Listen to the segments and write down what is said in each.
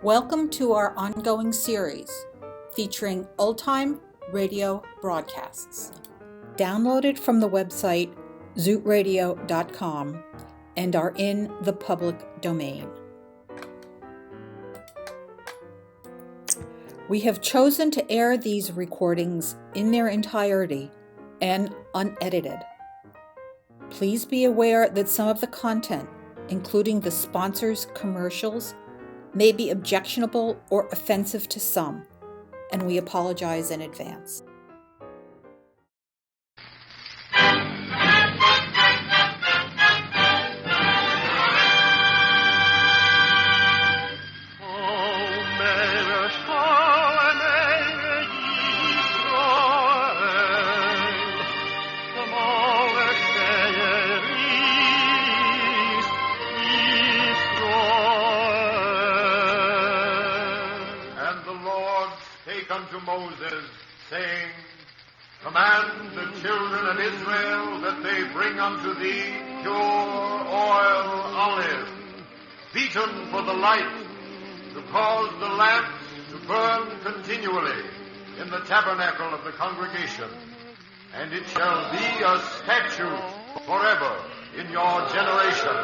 Welcome to our ongoing series featuring old-time radio broadcasts. Downloaded from the website zootradio.com and are in the public domain. We have chosen to air these recordings in their entirety and unedited. Please be aware that some of the content, including the sponsors' commercials, may be objectionable or offensive to some, and we apologize in advance. Unto Moses, saying, Command the children of Israel that they bring unto thee pure oil olive, beaten for the light, to cause the lamps to burn continually in the tabernacle of the congregation. And it shall be a statute forever in your generation.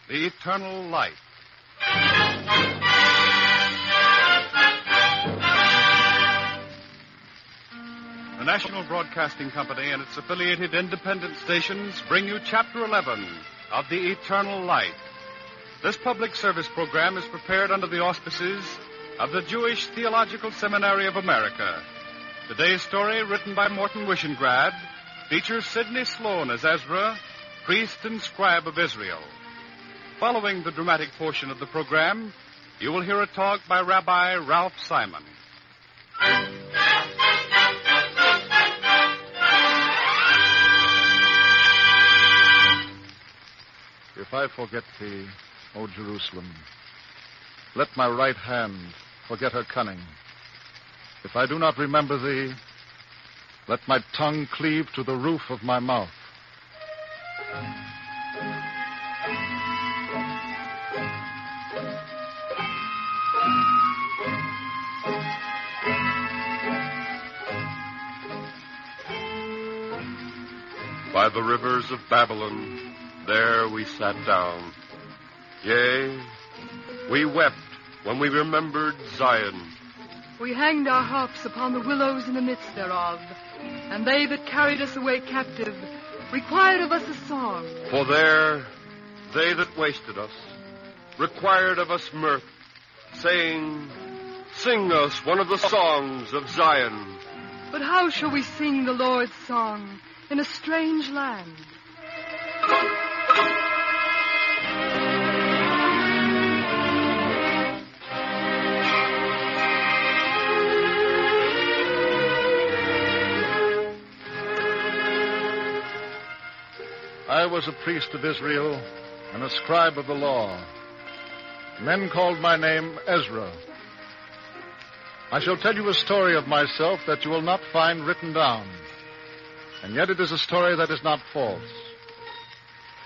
The Eternal Light. The National Broadcasting Company and its affiliated independent stations bring you Chapter 11 of The Eternal Light. This public service program is prepared under the auspices of the Jewish Theological Seminary of America. Today's story, written by Morton Wishengrad, features Sidney Sloan as Ezra, priest and scribe of Israel. Following the dramatic portion of the program, you will hear a talk by Rabbi Ralph Simon. If I forget thee, O Jerusalem, let my right hand forget her cunning. If I do not remember thee, let my tongue cleave to the roof of my mouth. By the rivers of Babylon, there we sat down. Yea, we wept when we remembered Zion. We hanged our harps upon the willows in the midst thereof, and they that carried us away captive required of us a song. For there, they that wasted us required of us mirth, saying, Sing us one of the songs of Zion. But how shall we sing the Lord's song in a strange land? I was a priest of Israel and a scribe of the law. Men called my name Ezra. I shall tell you a story of myself that you will not find written down. And yet it is a story that is not false.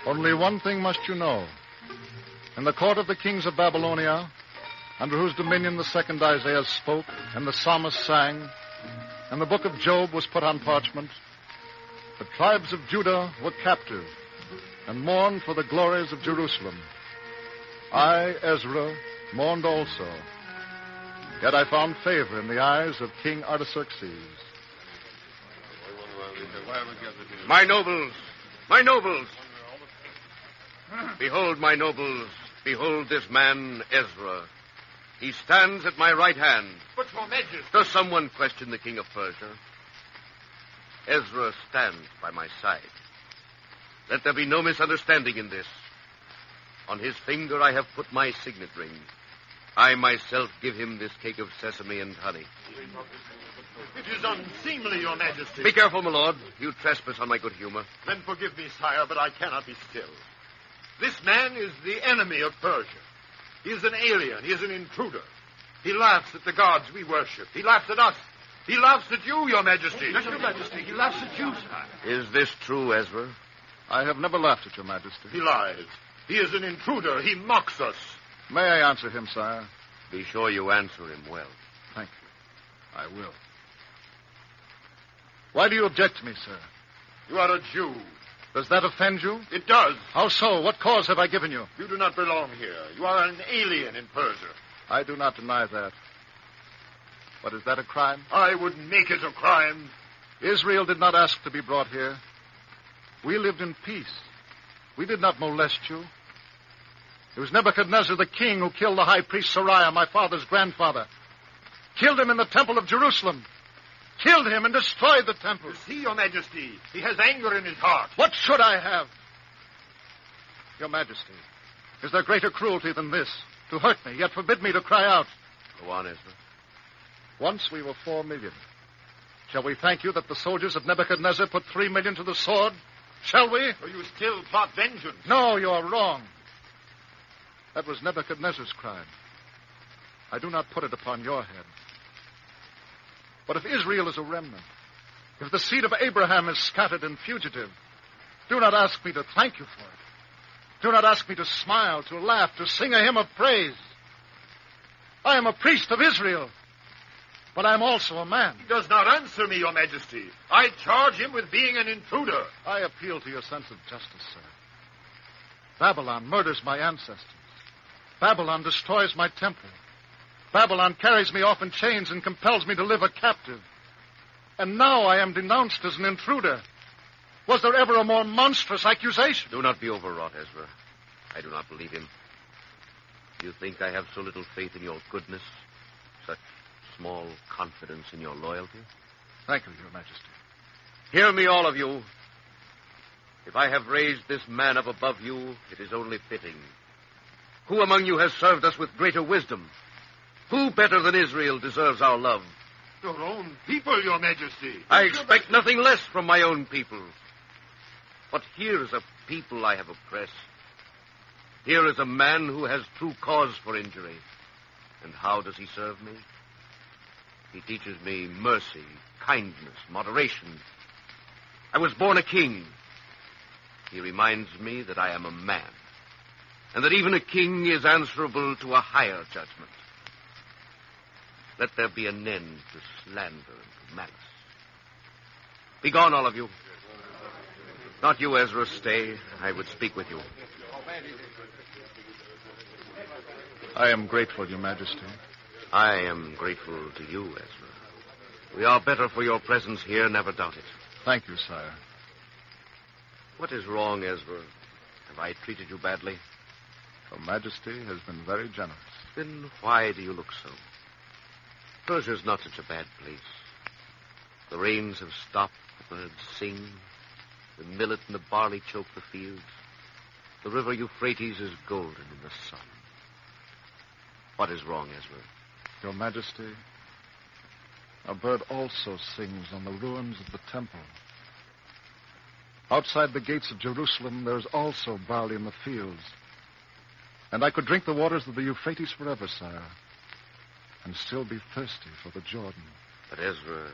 Only one thing must you know. In the court of the kings of Babylonia, under whose dominion the second Isaiah spoke, and the psalmist sang, and the book of Job was put on parchment, the tribes of Judah were captive and mourned for the glories of Jerusalem. I, Ezra, mourned also. Yet I found favor in the eyes of King Artaxerxes. My nobles, my nobles. Behold, my nobles, behold this man, Ezra. He stands at my right hand. But, Your Majesty... Does someone question the king of Persia? Ezra stands by my side. Let there be no misunderstanding in this. On his finger I have put my signet ring. I myself give him this cake of sesame and honey. It is unseemly, Your Majesty. Be careful, my lord. You trespass on my good humor. Then forgive me, sire, but I cannot be still. This man is the enemy of Persia. He is an alien. He is an intruder. He laughs at the gods we worship. He laughs at us. He laughs at you, Your Majesty. Yes, Your Majesty. He laughs at you, sire. Is this true, Ezra? I have never laughed at Your Majesty. He lies. He is an intruder. He mocks us. May I answer him, sire? Be sure you answer him well. Thank you. I will. Why do you object to me, sir? You are a Jew. Does that offend you? It does. How so? What cause have I given you? You do not belong here. You are an alien in Persia. I do not deny that. But is that a crime? I would make it a crime. Israel did not ask to be brought here. We lived in peace. We did not molest you. It was Nebuchadnezzar the king who killed the high priest Sariah, my father's grandfather. Killed him in the temple of Jerusalem. Killed him and destroyed the temple. You see, Your Majesty, he has anger in his heart. What should I have? Your Majesty, is there greater cruelty than this? To hurt me, yet forbid me to cry out. Go on, Ezra. Once we were 4 million. Shall we thank you that the soldiers of Nebuchadnezzar put 3 million to the sword? Shall we? Or you still plot vengeance? No, you are wrong. That was Nebuchadnezzar's crime. I do not put it upon your head. But if Israel is a remnant, if the seed of Abraham is scattered and fugitive, do not ask me to thank you for it. Do not ask me to smile, to laugh, to sing a hymn of praise. I am a priest of Israel, but I am also a man. He does not answer me, Your Majesty. I charge him with being an intruder. I appeal to your sense of justice, sir. Babylon murders my ancestors. Babylon destroys my temple. Babylon carries me off in chains and compels me to live a captive. And now I am denounced as an intruder. Was there ever a more monstrous accusation? Do not be overwrought, Ezra. I do not believe him. Do you think I have so little faith in your goodness? Such small confidence in your loyalty? Thank you, Your Majesty. Hear me, all of you. If I have raised this man up above you, it is only fitting. Who among you has served us with greater wisdom? Who better than Israel deserves our love? Your own people, Your Majesty. I expect nothing less from my own people. But here is a people I have oppressed. Here is a man who has true cause for injury. And how does he serve me? He teaches me mercy, kindness, moderation. I was born a king. He reminds me that I am a man, and that even a king is answerable to a higher judgment. Let there be an end to slander and to malice. Begone, all of you. Not you, Ezra. Stay. I would speak with you. I am grateful, Your Majesty. I am grateful to you, Ezra. We are better for your presence here, never doubt it. Thank you, sire. What is wrong, Ezra? Have I treated you badly? Your Majesty has been very generous. Then why do you look so? Persia's not such a bad place. The rains have stopped, the birds sing, the millet and the barley choke the fields. The river Euphrates is golden in the sun. What is wrong, Ezra? Your Majesty, a bird also sings on the ruins of the temple. Outside the gates of Jerusalem, there is also barley in the fields. And I could drink the waters of the Euphrates forever, sire, and still be thirsty for the Jordan. But, Ezra,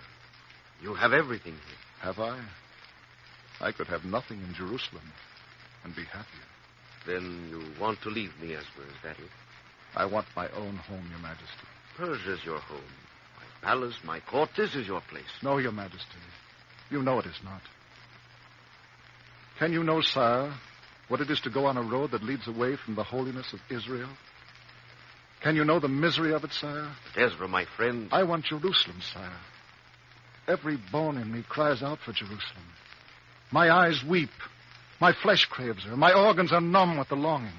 you have everything here. Have I? I could have nothing in Jerusalem and be happier. Then you want to leave me, Ezra, is that it? I want my own home, Your Majesty. Persia's your home. My palace, my court, this is your place. No, Your Majesty. You know it is not. Can you know, sire, what it is to go on a road that leads away from the holiness of Israel? Can you know the misery of it, sire? But Ezra, my friend... I want Jerusalem, sire. Every bone in me cries out for Jerusalem. My eyes weep. My flesh craves her. My organs are numb with the longing.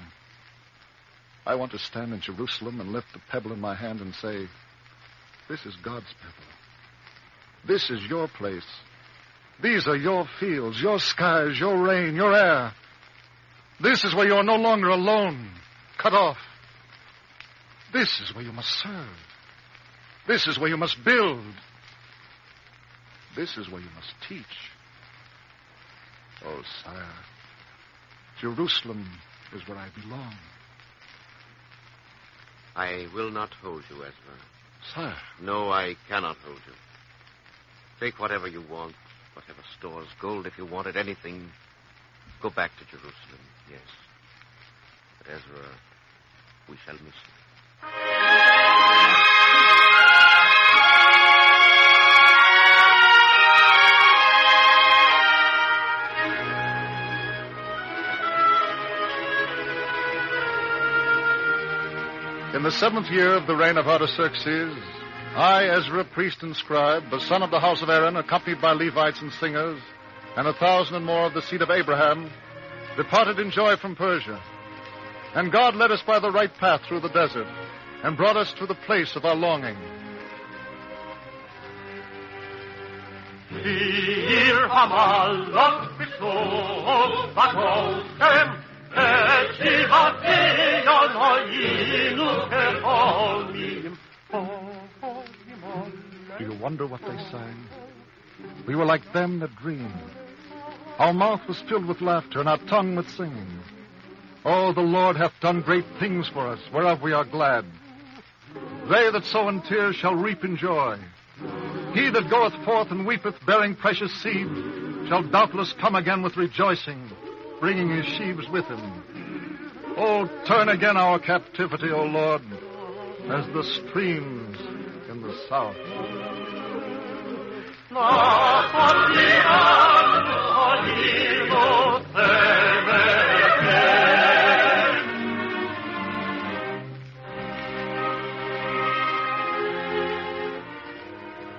I want to stand in Jerusalem and lift a pebble in my hand and say, this is God's pebble. This is your place. These are your fields, your skies, your rain, your air. This is where you are no longer alone, cut off. This is where you must serve. This is where you must build. This is where you must teach. Oh, sire, Jerusalem is where I belong. I will not hold you, Ezra. Sire. No, I cannot hold you. Take whatever you want, whatever stores, gold if you wanted, anything. Go back to Jerusalem, yes. But Ezra, we shall miss you. In the 7th year of the reign of Artaxerxes, I, Ezra, priest and scribe, the son of the house of Aaron, accompanied by Levites and singers, and 1,000 and more of the seed of Abraham, departed in joy from Persia. And God led us by the right path through the desert, and brought us to the place of our longing. Do you wonder what they sang? We were like them that dream. Our mouth was filled with laughter, and our tongue with singing. Oh, the Lord hath done great things for us, whereof we are glad. They that sow in tears shall reap in joy. He that goeth forth and weepeth, bearing precious seed, shall doubtless come again with rejoicing, bringing his sheaves with him. Oh, turn again our captivity, O Lord, as the streams in the south.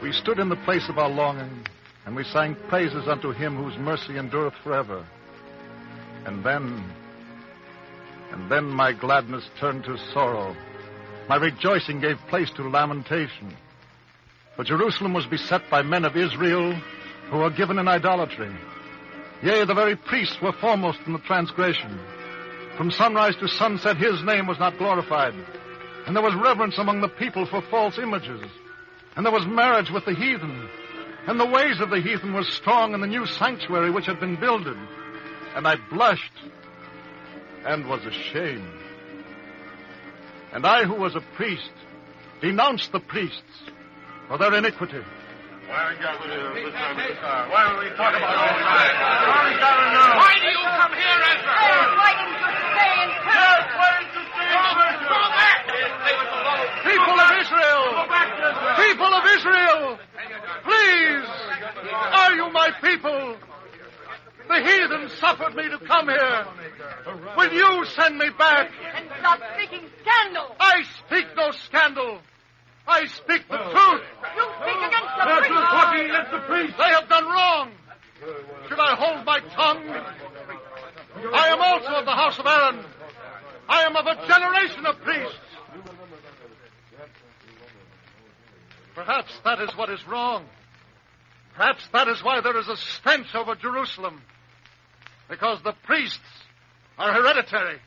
We stood in the place of our longing, and we sang praises unto him whose mercy endureth forever. And then my gladness turned to sorrow. My rejoicing gave place to lamentation. For Jerusalem was beset by men of Israel who were given in idolatry. Yea, the very priests were foremost in the transgression. From sunrise to sunset his name was not glorified. And there was reverence among the people for false images. And there was marriage with the heathen. And the ways of the heathen were strong in the new sanctuary which had been builded. And I blushed and was ashamed. And I, who was a priest, denounced the priests for their iniquity. Why are we gathered here this time of the car? Why don't we talk about all night? Why we gathered now? Why do you come here, Ezra? They're fighting to stay in Yes, Persia. why did you stay in Persia? Go back! People of Israel! Go back, Ezra. People of Israel! Please! Are you my people? The heathen suffered me to come here. Will you send me back? And stop speaking scandal. I speak no scandal. I speak the truth. You speak against the Yes, priest. you're talking against the priest. They have done wrong. Should I hold my tongue? I am also of the house of Aaron. I am of a generation of priests. Perhaps that is what is wrong. Perhaps that is why there is a stench over Jerusalem. Because the priests are hereditary.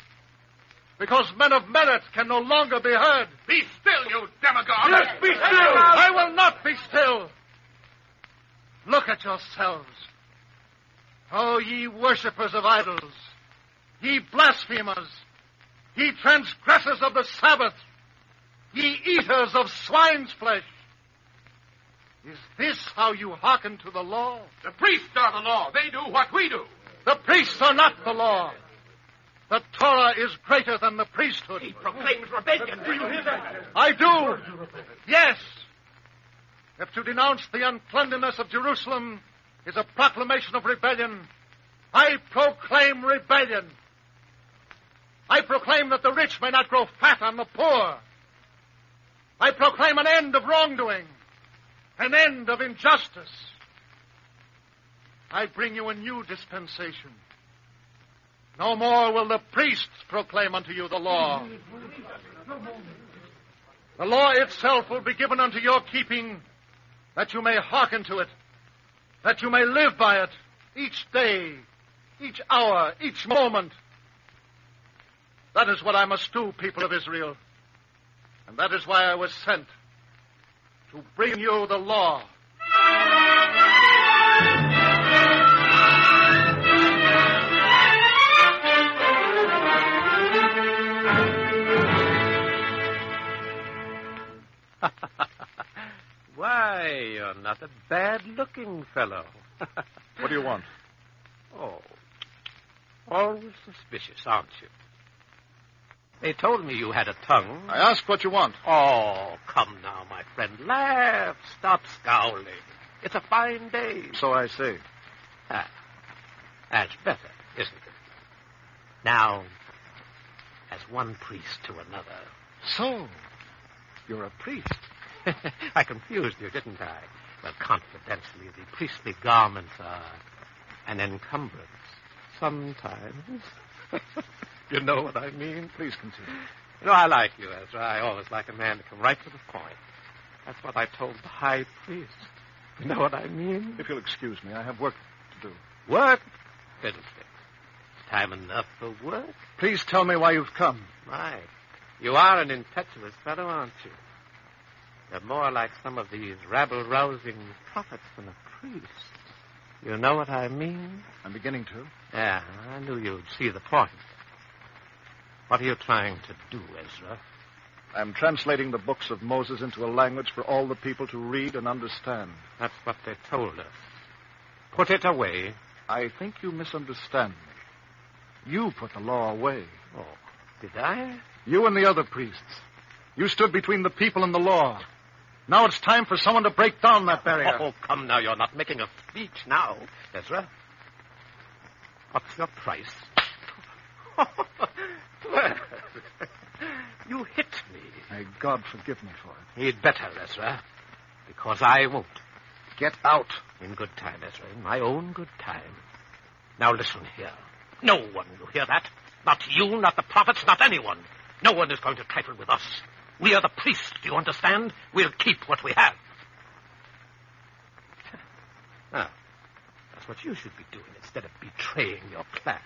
Because men of merit can no longer be heard. Be still, you demagogue! Yes, be still. I will not be still. Look at yourselves. Oh, ye worshippers of idols, ye blasphemers, ye transgressors of the Sabbath, ye eaters of swine's flesh. Is this how you hearken to the law? The priests are the law. They do what we do. The priests are not the law. The Torah is greater than the priesthood. He proclaims rebellion. Do you hear that? I do. Yes. If to denounce the uncleanliness of Jerusalem is a proclamation of rebellion, I proclaim rebellion. I proclaim that the rich may not grow fat on the poor. I proclaim an end of wrongdoing, an end of injustice. I bring you a new dispensation. No more will the priests proclaim unto you the law. The law itself will be given unto your keeping, that you may hearken to it, that you may live by it each day, each hour, each moment. That is what I must do, people of Israel. And that is why I was sent, to bring you the law. Why, you're not a bad-looking fellow. What do you want? Oh, always suspicious, aren't you? They told me you had a tongue. I asked what you want. Oh, come now, my friend. Laugh. Stop scowling. It's a fine day. So I say. That's better, isn't it? Now, as one priest to another. So, you're a priest. I confused you, didn't I? Well, confidentially, the priestly garments are an encumbrance. Sometimes. You know what I mean? Please continue. You know, I like you, Ezra. I always like a man to come right to the point. That's what I told the high priest. You know what I mean? If you'll excuse me, I have work to do. Work? Fiddlestick. Time enough for work? Please tell me why you've come. My, you are an impetuous fellow, aren't you? You're more like some of these rabble-rousing prophets than a priest. You know what I mean? I'm beginning to. Yeah, I knew you'd see the point. What are you trying to do, Ezra? I'm translating the books of Moses into a language for all the people to read and understand. That's what they told us. Put it away. I think you misunderstand me. You put the law away. Oh, did I? You and the other priests. You stood between the people and the law. Now it's time for someone to break down that barrier. Oh, come now. You're not making a speech now, Ezra. What's your price? You hit me. May God forgive me for it. He'd better, Ezra, because I won't. Get out. In good time, Ezra, in my own good time. Now listen here. No one, you hear that? Not you, not the prophets, not anyone. No one is going to trifle with us. We are the priests, do you understand? We'll keep what we have. Now, that's what you should be doing instead of betraying your class.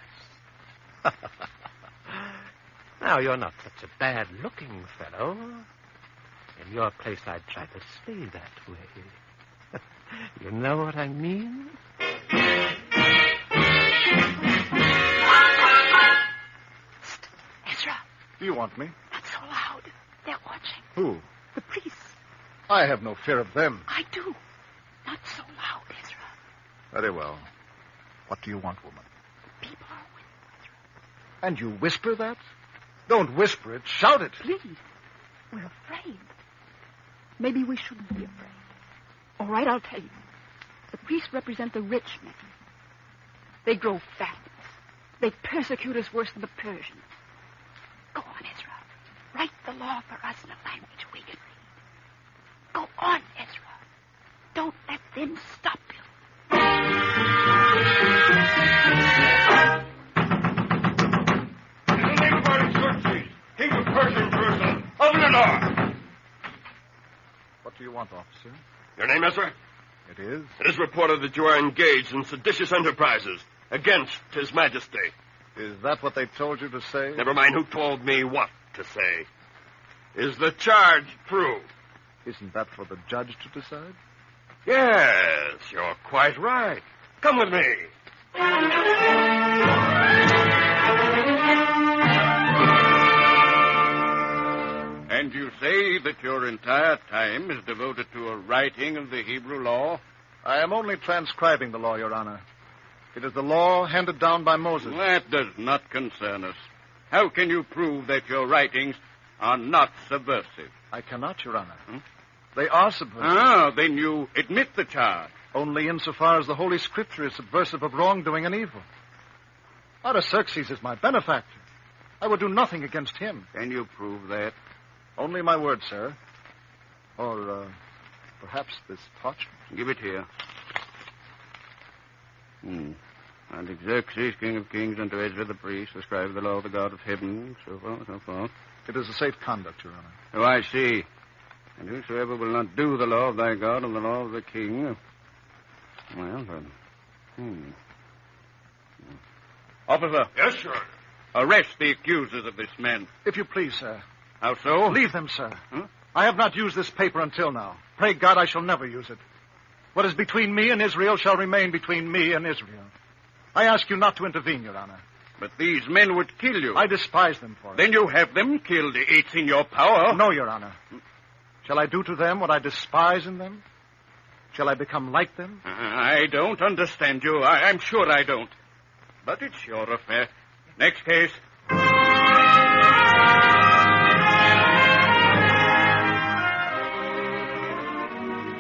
Now, you're not such a bad-looking fellow. In your place, I'd try to stay that way. You know what I mean? Psst, Ezra. Do you want me? Not so loud. They're watching. Who? The priests. I have no fear of them. I do. Not so loud, Ezra. Very well. What do you want, woman? People are with Ezra. And you whisper that? Don't whisper it. Shout it. Please. We're afraid. Maybe we shouldn't be afraid. All right, I'll tell you. The priests represent the rich men. They grow fat. They persecute us worse than the Persians. Go on, Ezra. Write the law for us in a language we can read. Go on, Ezra. Don't let them stop you. In the name of Artaxerxes, King of Persia and Jerusalem, open the door. What do you want, officer? Your name, Ezra? It is? It is reported that you are engaged in seditious enterprises against His Majesty. Is that what they told you to say? Never mind who told me what to say. Is the charge true? Isn't that for the judge to decide? Yes, you're quite right. Come with me. And you say that your entire time is devoted to a writing of the Hebrew law? I am only transcribing the law, Your Honor. It is the law handed down by Moses. That does not concern us. How can you prove that your writings are not subversive? I cannot, Your Honor. They are subversive. Ah, then you admit the charge. Only insofar as the Holy Scripture is subversive of wrongdoing and evil. Artaxerxes is my benefactor. I would do nothing against him. Can you prove that? Only my word, sir. Or, perhaps this parchment. Give it here. Artaxerxes, King of Kings, unto Ezra the priest, the scribe of the law of the God of heaven, so forth, so forth. It is a safe conduct, Your Honor. Oh, I see. And whosoever will not do the law of thy God and the law of the king, well, then. Officer. Yes, sir. Arrest the accusers of this man. If you please, sir. How so? Leave them, sir. Huh? I have not used this paper until now. Pray God I shall never use it. What is between me and Israel shall remain between me and Israel. I ask you not to intervene, Your Honor. But these men would kill you. I despise them for it. Then you have them killed. It's in your power. No, Your Honor. Shall I do to them what I despise in them? Shall I become like them? I don't understand you. I'm sure I don't. But it's your affair. Next case.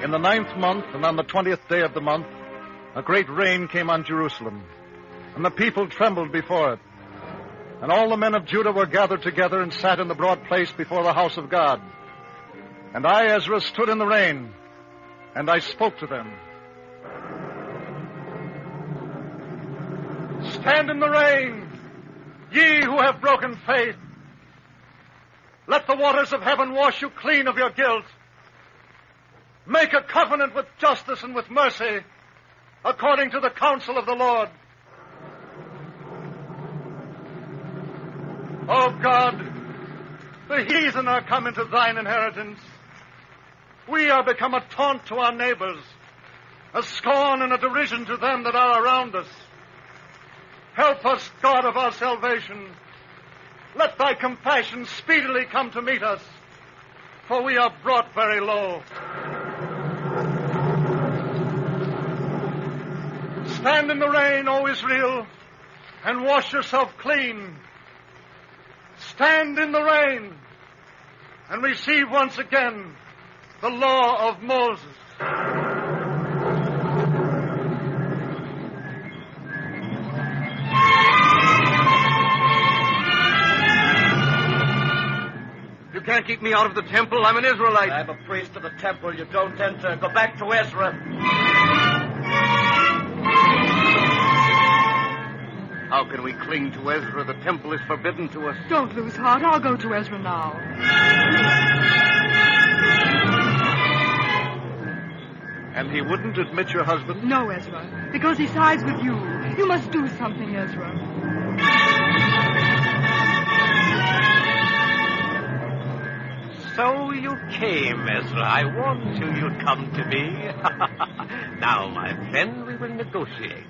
In the 9th month, and on the 20th day of the month, a great rain came on Jerusalem, and the people trembled before it. And all the men of Judah were gathered together and sat in the broad place before the house of God. And I, Ezra, stood in the rain, and I spoke to them. Stand in the rain, ye who have broken faith. Let the waters of heaven wash you clean of your guilt. Make a covenant with justice and with mercy, according to the counsel of the Lord. O God, the heathen are come into thine inheritance. We are become a taunt to our neighbors, a scorn and a derision to them that are around us. Help us, God of our salvation. Let thy compassion speedily come to meet us, for we are brought very low. Stand in the rain, O Israel, and wash yourself clean. Stand in the rain and receive once again the law of Moses. You can't keep me out of the temple. I'm an Israelite. I'm a priest of the temple. You don't enter. Go back to Ezra. How can we cling to Ezra? The temple is forbidden to us. Don't lose heart. I'll go to Ezra now. And he wouldn't admit your husband? No, Ezra, because he sides with you. You must do something, Ezra. So you came, Ezra. I warned you you'd come to me. Now, my friend, we will negotiate.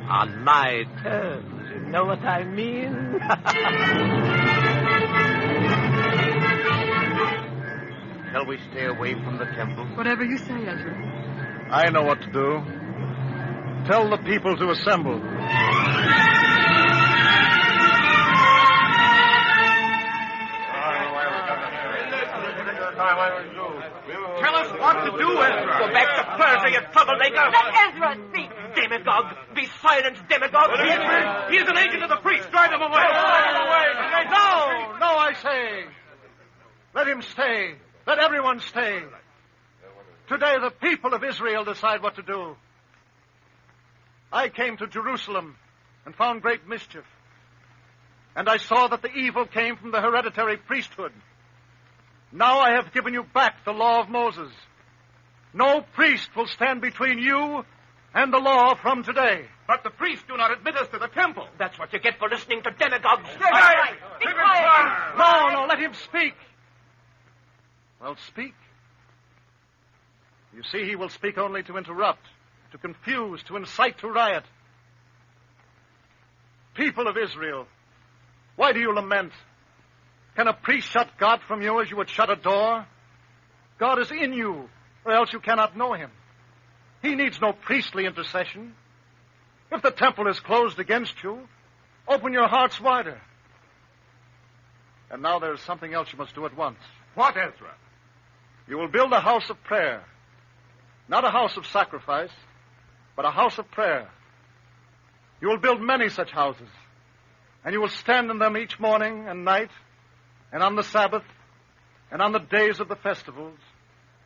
On my terms, you know what I mean? Shall we stay away from the temple? Whatever you say, Ezra. I know what to do. Tell the people to assemble. Tell us what to do, Ezra. Go back to Persia, you troublemaker. Let Ezra speak. Demagogue. Be silent, demagogue. He's an agent of the priest. Drive him away. No, I say. Let him stay. Let everyone stay. Today the people of Israel decide what to do. I came to Jerusalem and found great mischief. And I saw that the evil came from the hereditary priesthood. Now I have given you back the law of Moses. No priest will stand between you and the law from today. But the priests do not admit us to the temple. That's what you get for listening to demagogues. Be quiet. No, let him speak. Well, speak. You see, he will speak only to interrupt, to confuse, to incite to riot. People of Israel, why do you lament? Can a priest shut God from you as you would shut a door? God is in you, or else you cannot know him. He needs no priestly intercession. If the temple is closed against you, open your hearts wider. And now there is something else you must do at once. What, Ezra? You will build a house of prayer. Not a house of sacrifice, but a house of prayer. You will build many such houses, and you will stand in them each morning and night, and on the Sabbath, and on the days of the festivals,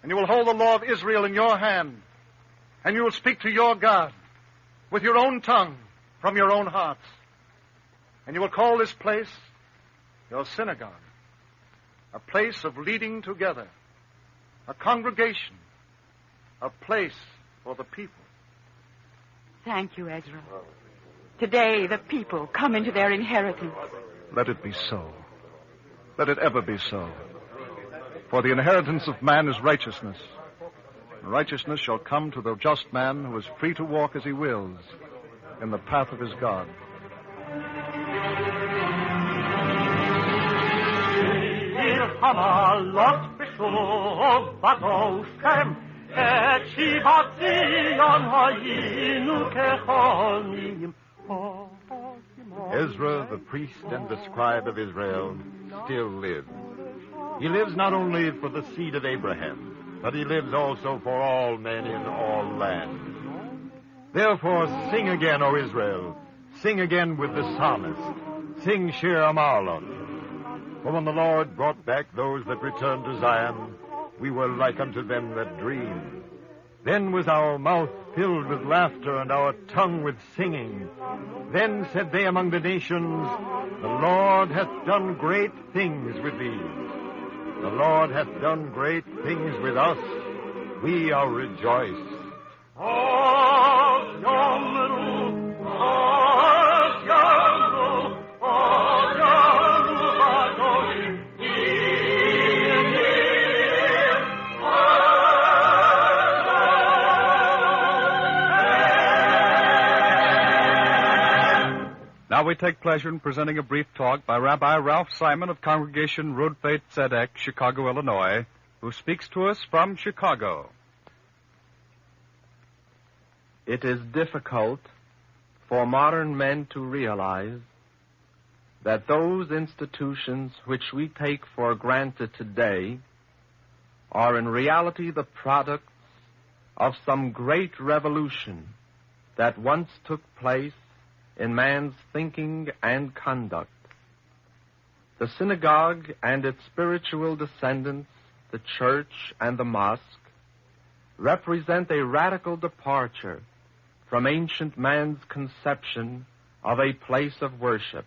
and you will hold the law of Israel in your hand, and you will speak to your God with your own tongue from your own hearts. And you will call this place your synagogue, a place of leading together, a congregation, a place for the people. Thank you, Ezra. Today, the people come into their inheritance. Let it be so. Let it ever be so. For the inheritance of man is righteousness. And righteousness shall come to the just man who is free to walk as he wills in the path of his God. Wir haben Lot שוב בגופכם את שיבת ציון היינו כחולמים. Ezra, the priest and the scribe of Israel, still lives. He lives not only for the seed of Abraham, but he lives also for all men in all lands. Therefore, sing again, O Israel. Sing again with the psalmist. Sing Shir Amalon. For when the Lord brought back those that returned to Zion, we were like unto them that dream. Then was our mouth filled with laughter and our tongue with singing. Then said they among the nations, the Lord hath done great things with thee. The Lord hath done great things with us. We are rejoiced. Now we take pleasure in presenting a brief talk by Rabbi Ralph Simon of Congregation Rodfeit Tzedek, Chicago, Illinois, who speaks to us from Chicago. It is difficult for modern men to realize that those institutions which we take for granted today are in reality the products of some great revolution that once took place in man's thinking and conduct. The synagogue and its spiritual descendants, the church and the mosque, represent a radical departure from ancient man's conception of a place of worship.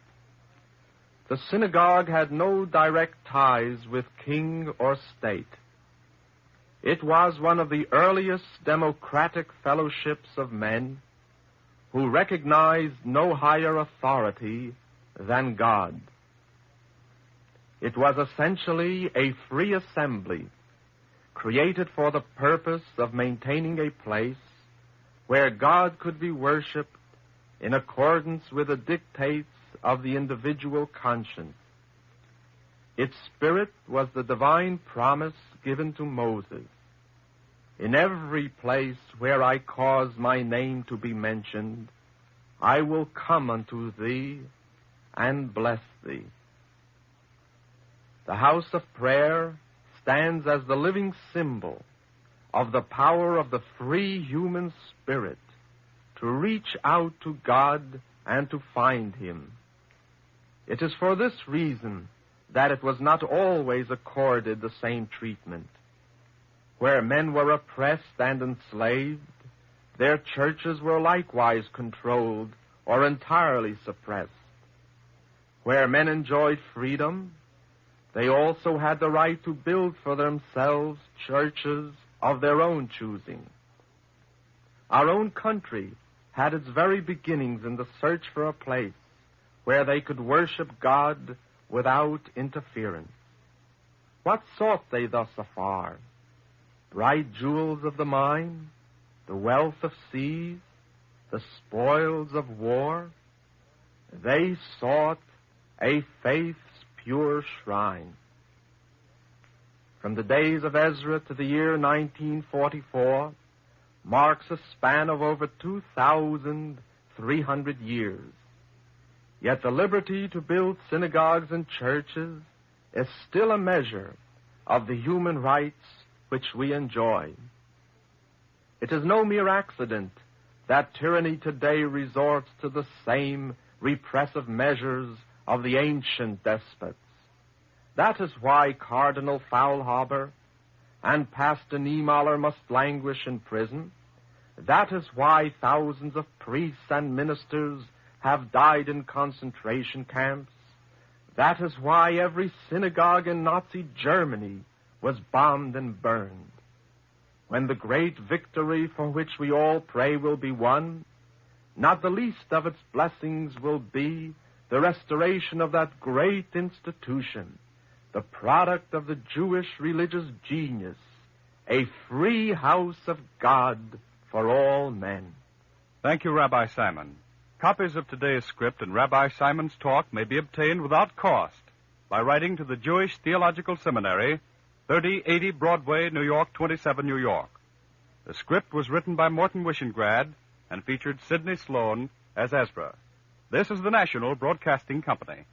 The synagogue had no direct ties with king or state. It was one of the earliest democratic fellowships of men who recognized no higher authority than God. It was essentially a free assembly created for the purpose of maintaining a place where God could be worshipped in accordance with the dictates of the individual conscience. Its spirit was the divine promise given to Moses. In every place where I cause my name to be mentioned, I will come unto thee and bless thee. The house of prayer stands as the living symbol of the power of the free human spirit to reach out to God and to find Him. It is for this reason that it was not always accorded the same treatment. Where men were oppressed and enslaved, their churches were likewise controlled or entirely suppressed. Where men enjoyed freedom, they also had the right to build for themselves churches of their own choosing. Our own country had its very beginnings in the search for a place where they could worship God without interference. What sought they thus afar? Bright jewels of the mine, the wealth of seas, the spoils of war? They sought a faith's pure shrine. From the days of Ezra to the year 1944 marks a span of over 2,300 years. Yet the liberty to build synagogues and churches is still a measure of the human rights which we enjoy. It is no mere accident that tyranny today resorts to the same repressive measures of the ancient despots. That is why Cardinal Faulhaber and Pastor Niemöller must languish in prison. That is why thousands of priests and ministers have died in concentration camps. That is why every synagogue in Nazi Germany was bombed and burned. When the great victory for which we all pray will be won, not the least of its blessings will be the restoration of that great institution, the product of the Jewish religious genius, a free house of God for all men. Thank you, Rabbi Simon. Copies of today's script and Rabbi Simon's talk may be obtained without cost by writing to the Jewish Theological Seminary, 3080 Broadway, New York, 27, New York. The script was written by Morton Wishengrad and featured Sidney Sloan as Ezra. This is the National Broadcasting Company.